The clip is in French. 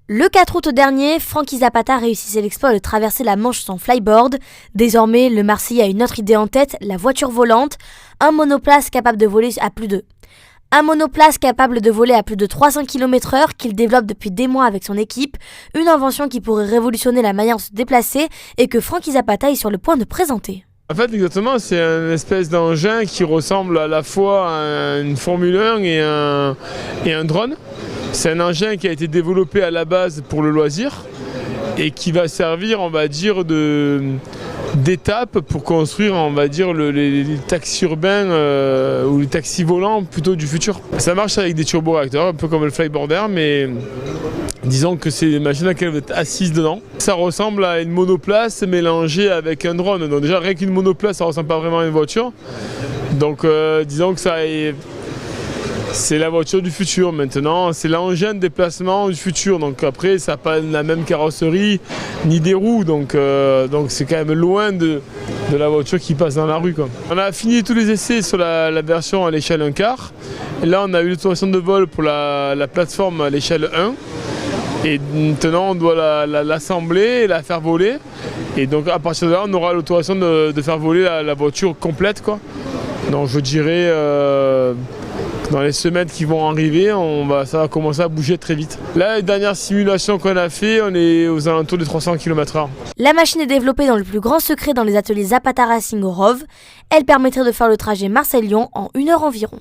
Le 4 août dernier, Frankie Zapata réussissait l'exploit de traverser la Manche sans flyboard. Désormais, le Marseillais a une autre idée en tête, la voiture volante, un monoplace capable de voler à plus de 300 km/h qu'il développe depuis des mois avec son équipe, une invention qui pourrait révolutionner la manière de se déplacer et que Frankie Zapata est sur le point de présenter. En fait, exactement, c'est une espèce d'engin qui ressemble à la fois à une Formule 1 et un drone. C'est un engin qui a été développé à la base pour le loisir et qui va servir, on va dire, d'étape pour construire, on va dire, les taxis urbains ou les taxis volants plutôt du futur. Ça marche avec des turboréacteurs, un peu comme le flyboarder, mais disons que c'est une machine à laquelle vous êtes assise dedans. Ça ressemble à une monoplace mélangée avec un drone. Donc déjà, rien qu'une monoplace, ça ressemble pas vraiment à une voiture. Donc disons que c'est la voiture du futur maintenant, c'est l'engin de déplacement du futur. Donc après, ça n'a pas la même carrosserie ni des roues, donc c'est quand même loin de la voiture qui passe dans la rue, quoi. On a fini tous les essais sur la version à l'échelle 1 quart. Et là, on a eu l'autorisation de vol pour la plateforme à l'échelle 1. Et maintenant, on doit l'assembler et la faire voler. Et donc à partir de là, on aura l'autorisation de faire voler la voiture complète, quoi. Donc je dirais dans les semaines qui vont arriver, ça va commencer à bouger très vite. Là, la dernière simulation qu'on a fait, on est aux alentours de 300 km/h. La machine est développée dans le plus grand secret dans les ateliers Zapata Racing au Rove. Elle permettrait de faire le trajet Marseille-Lyon en 1 heure environ.